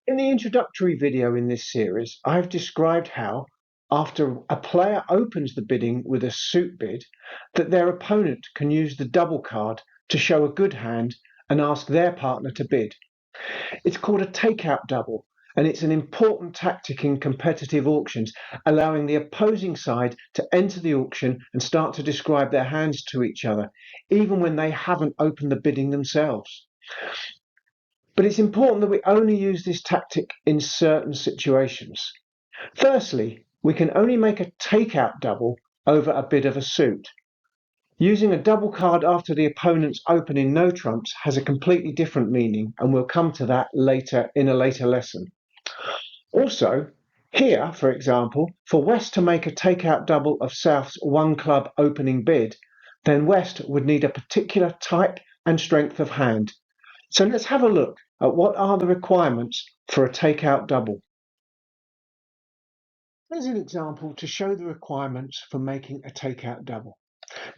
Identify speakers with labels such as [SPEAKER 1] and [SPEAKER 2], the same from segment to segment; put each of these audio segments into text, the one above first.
[SPEAKER 1] In the introductory video in this series, I've described how, after a player opens the bidding with a suit bid, that their opponent can use the double card to show a good hand and ask their partner to bid. It's called a takeout double, and it's an important tactic in competitive auctions, allowing the opposing side to enter the auction and start to describe their hands to each other, even when they haven't opened the bidding themselves. But it's important that we only use this tactic in certain situations. Firstly, we can only make a takeout double over a bid of a suit. Using a double card after the opponent's opening no trumps has a completely different meaning, and we'll come to that later in a later lesson. Also, here, for example, for West to make a takeout double of South's one club opening bid, then West would need a particular type and strength of hand. So let's have a look at what are the requirements for a takeout double. Here's an example to show the requirements for making a takeout double.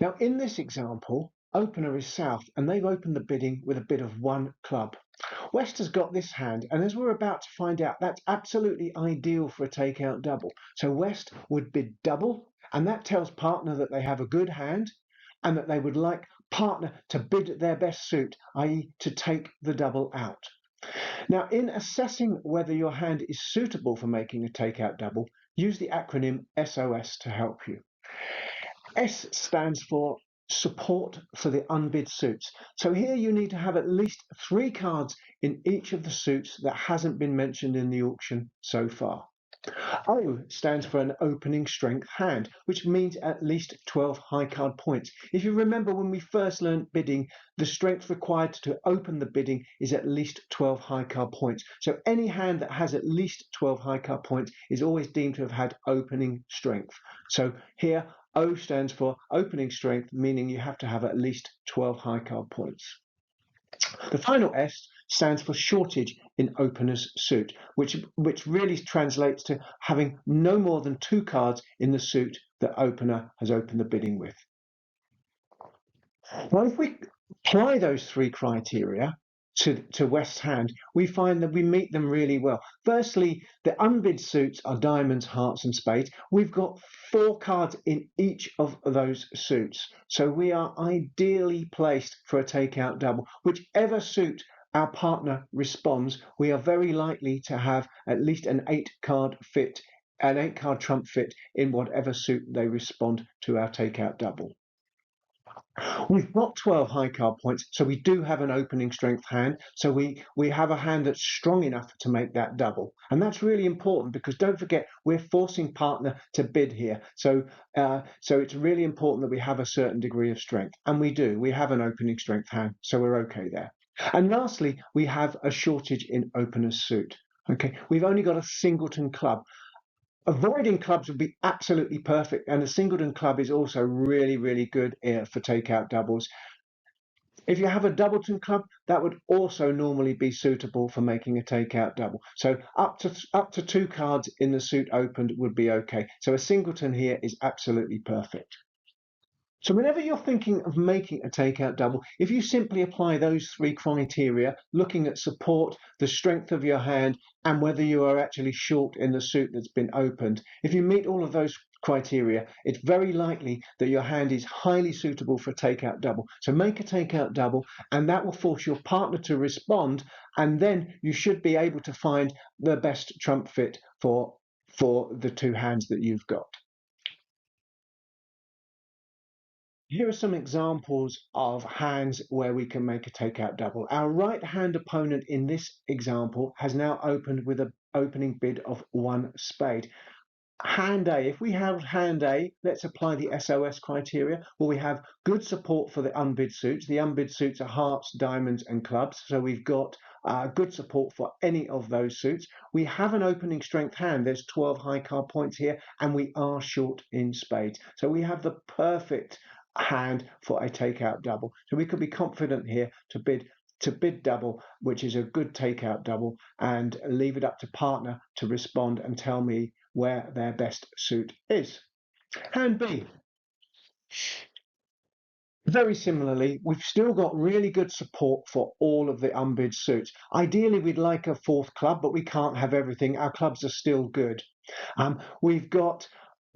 [SPEAKER 1] Now in this example, opener is South and they've opened the bidding with a bid of one club. West has got this hand, and as we're about to find out, that's absolutely ideal for a takeout double. So West would bid double, and that tells partner that they have a good hand and that they would like partner to bid their best suit, i.e. to take the double out. Now, in assessing whether your hand is suitable for making a takeout double, use the acronym SOS to help you. S stands for support for the unbid suits. So here you need to have at least 3 cards in each of the suits that hasn't been mentioned in the auction so far. O stands for an opening strength hand, which means at least 12 high card points. If you remember when we first learned bidding, the strength required to open the bidding is at least 12 high card points. So any hand that has at least 12 high card points is always deemed to have had opening strength. So here O stands for opening strength, meaning you have to have at least 12 high card points. The final S stands for shortage in opener's suit, which really translates to having no more than 2 cards in the suit that opener has opened the bidding with. Well, if we apply those 3 criteria to West's hand, we find that we meet them really well. Firstly, the unbid suits are diamonds, hearts and spades. We've got 4 cards in each of those suits. So we are ideally placed for a takeout double. Whichever suit our partner responds, we are very likely to have at least an 8-card fit, an 8-card trump fit in whatever suit they respond to our takeout double. We've got 12 high card points, so we do have an opening strength hand. So we have a hand that's strong enough to make that double. And that's really important because don't forget, we're forcing partner to bid here. So it's really important that we have a certain degree of strength. And we do. We have an opening strength hand, so we're okay there. And lastly, we have a shortage in opener's suit. Okay, we've only got a singleton club. Avoiding clubs would be absolutely perfect, and a singleton club is also really, really good for takeout doubles. If you have a doubleton club, that would also normally be suitable for making a takeout double. So up to 2 cards in the suit opened would be okay. So a singleton here is absolutely perfect. So whenever you're thinking of making a takeout double, if you simply apply those 3 criteria, looking at support, the strength of your hand, and whether you are actually short in the suit that's been opened, if you meet all of those criteria, it's very likely that your hand is highly suitable for a takeout double. So make a takeout double, and that will force your partner to respond, and then you should be able to find the best trump fit for the 2 hands that you've got. Here are some examples of hands where we can make a takeout double. Our right hand opponent in this example has now opened with an opening bid of 1 spade. Hand A, if we have hand A, let's apply the SOS criteria. Well, we have good support for the unbid suits. The unbid suits are hearts, diamonds and clubs. So we've got good support for any of those suits. We have an opening strength hand. There's 12 high card points here, and we are short in spades. So we have the perfect hand for a takeout double. So we could be confident here to bid double, which is a good takeout double, and leave it up to partner to respond and tell me where their best suit is. Hand B. Very similarly, we've still got really good support for all of the unbid suits. Ideally, we'd like a fourth club, but we can't have everything. Our clubs are still good. We've got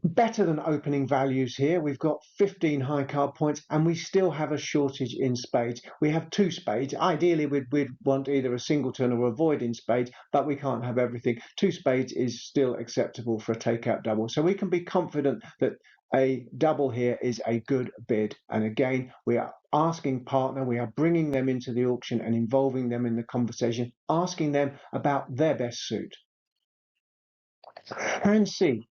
[SPEAKER 1] better than opening values here. We've got 15 high card points and we still have a shortage in spades. We have 2 spades. Ideally, we'd want either a singleton or a void in spades, but we can't have everything. 2 spades is still acceptable for a takeout double. So we can be confident that a double here is a good bid. And again, we are asking partner, we are bringing them into the auction and involving them in the conversation, asking them about their best suit. Hand C.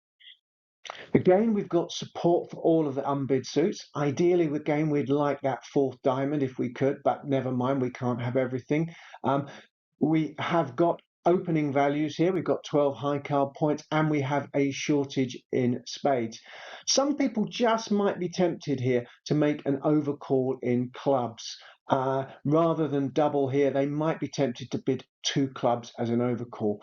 [SPEAKER 1] Again, we've got support for all of the unbid suits. Ideally, again, we'd like that fourth diamond if we could, but never mind, we can't have everything. Um, we have got opening values here. We've got 12 high card points and we have a shortage in spades. Some people just might be tempted here to make an overcall in clubs. Rather than double here, they might be tempted to bid 2 clubs as an overcall.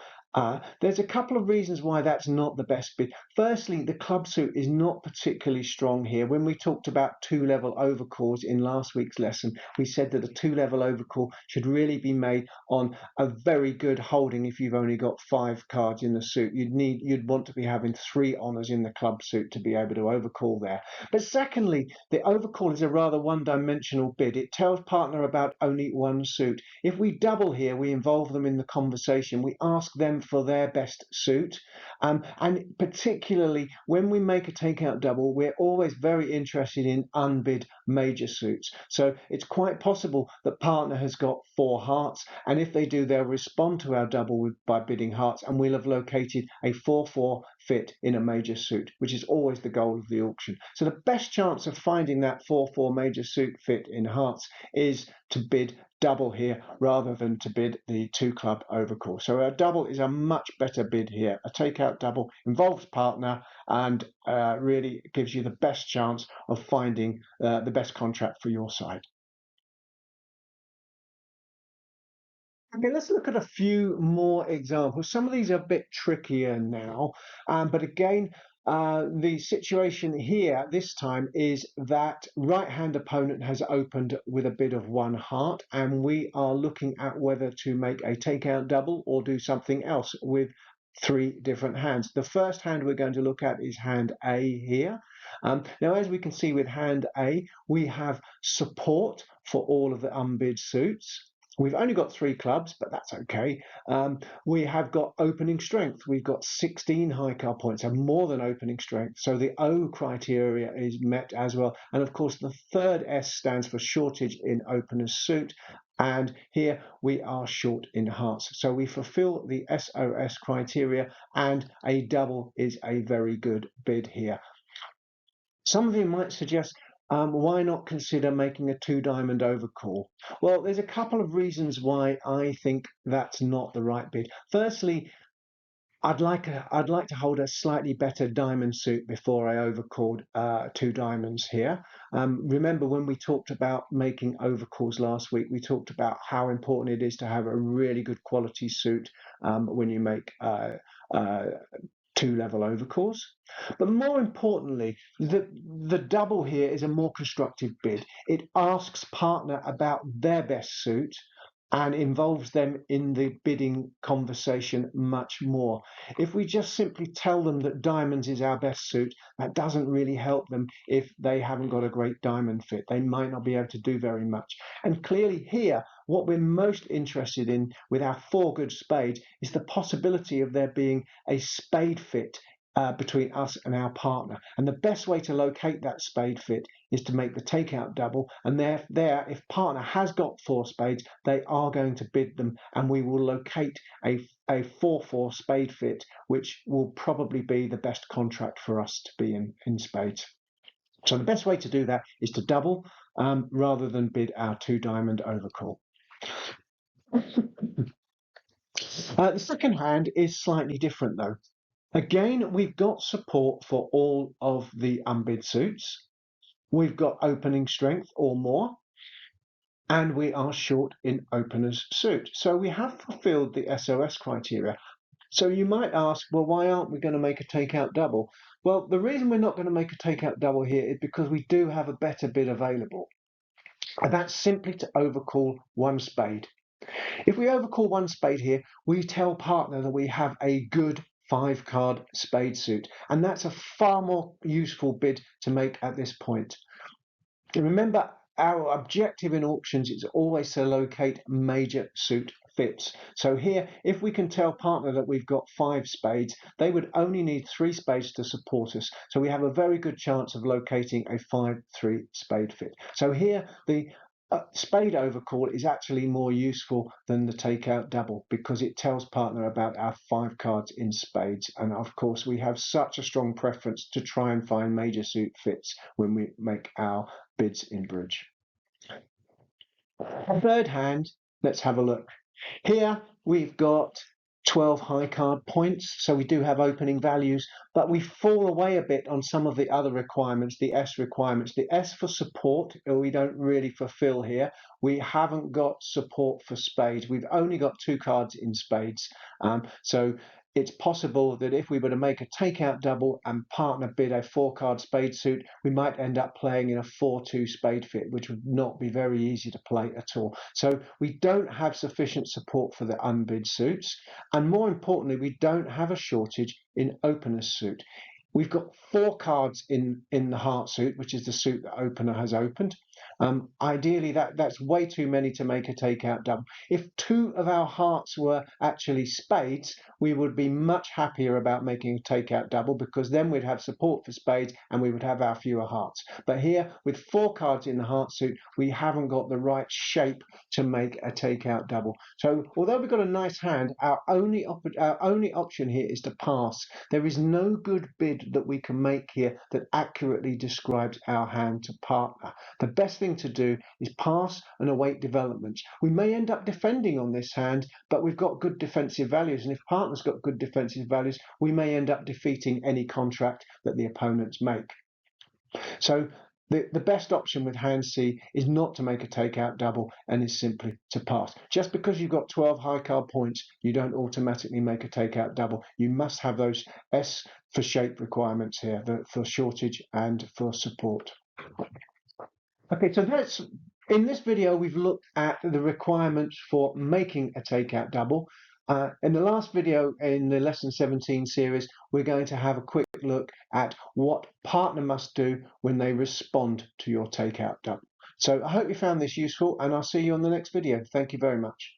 [SPEAKER 1] There's a couple of reasons why that's not the best bid. Firstly, the club suit is not particularly strong here. When we talked about 2-level overcalls in last week's lesson, we said that a 2-level overcall should really be made on a very good holding. If you've only got 5 cards in the suit, you'd want to be having 3 honours in the club suit to be able to overcall there. But secondly, the overcall is a rather one-dimensional bid. It tells partner about only one suit. If we double here, we involve them in the conversation. We ask them for their best suit. And particularly when we make a takeout double, we're always very interested in unbid major suits. So it's quite possible that partner has got 4 hearts, and if they do, they'll respond to our double by bidding hearts, and we'll have located a 4-4 fit in a major suit, which is always the goal of the auction. So the best chance of finding that 4-4 major suit fit in hearts is to bid double here rather than to bid the 2 club overcall. So a double is a much better bid here. A takeout double involves partner and really gives you the best chance of finding the best contract for your side. Okay, let's look at a few more examples. Some of these are a bit trickier now, but again, the situation here this time is that right-hand opponent has opened with a bid of 1 heart, and we are looking at whether to make a takeout double or do something else with 3 different hands. The first hand we're going to look at is hand A here. Now, as we can see with hand A, we have support for all of the unbid suits. We've only got 3 clubs, but that's okay. We have got opening strength. We've got 16 high card points, and more than opening strength. So the O criteria is met as well. And of course, the third S stands for shortage in opener's suit. And here we are short in hearts. So we fulfill the SOS criteria, and a double is a very good bid here. Some of you might suggest, why not consider making a 2-diamond overcall? Well, there's a couple of reasons why I think that's not the right bid. Firstly, I'd like to hold a slightly better diamond suit before I overcalled 2 diamonds here. Remember when we talked about making overcalls last week, we talked about how important it is to have a really good quality suit when you make 2-level overcalls. But more importantly, the double here is a more constructive bid. It asks partner about their best suit and involves them in the bidding conversation much more. If we just simply tell them that diamonds is our best suit, that doesn't really help them if they haven't got a great diamond fit. They might not be able to do very much. And clearly here, what we're most interested in with our 4 good spades is the possibility of there being a spade fit between us and our partner. And the best way to locate that spade fit is to make the takeout double. And there, if partner has got 4 spades, they are going to bid them, and we will locate a 4-4 spade fit, which will probably be the best contract for us to be in spades. So the best way to do that is to double rather than bid our 2-diamond overcall. The second hand is slightly different though. Again, we've got support for all of the unbid suits. We've got opening strength or more, and we are short in opener's suit. So we have fulfilled the SOS criteria. So you might ask, well, why aren't we going to make a takeout double? Well, the reason we're not going to make a takeout double here is because we do have a better bid available. and that's simply to overcall one spade. If we overcall one spade here, we tell partner that we have a good 5-card spade suit, and that's a far more useful bid to make at this point. And remember, our objective in auctions is always to locate major suit fits. So here, if we can tell partner that we've got 5 spades, they would only need 3 spades to support us. So we have a very good chance of locating a 5-3 spade fit. So here, the spade overcall is actually more useful than the takeout double because it tells partner about our 5 cards in spades, and of course we have such a strong preference to try and find major suit fits when we make our bids in bridge. A third hand, let's have a look. Here we've got 12 high card points, so we do have opening values, but we fall away a bit on some of the other requirements, the S requirements. The S for support, we don't really fulfill here. We haven't got support for spades. We've only got 2 cards in spades. So it's possible that if we were to make a takeout double and partner bid a 4-card spade suit, we might end up playing in a 4-2 spade fit, which would not be very easy to play at all. So we don't have sufficient support for the unbid suits. And more importantly, we don't have a shortage in opener suit. We've got 4 cards in the heart suit, which is the suit that opener has opened. Ideally, that's way too many to make a takeout double. If 2 of our hearts were actually spades, we would be much happier about making a takeout double because then we'd have support for spades and we would have our fewer hearts. But here, with 4 cards in the heart suit, we haven't got the right shape to make a takeout double. So although we've got a nice hand, our only option here is to pass. There is no good bid that we can make here that accurately describes our hand to partner. The best thing to do is pass and await developments. We may end up defending on this hand, but we've got good defensive values, and if partner's got good defensive values, we may end up defeating any contract that the opponents make. So the best option with hand C is not to make a takeout double and is simply to pass. Just because you've got 12 high card points, you don't automatically make a takeout double. You must have those S for shape requirements here, for shortage and for support. Okay, so in this video, we've looked at the requirements for making a takeout double. In the last video in the lesson 17 series, we're going to have a quick look at what partner must do when they respond to your takeout double. So I hope you found this useful, and I'll see you on the next video. Thank you very much.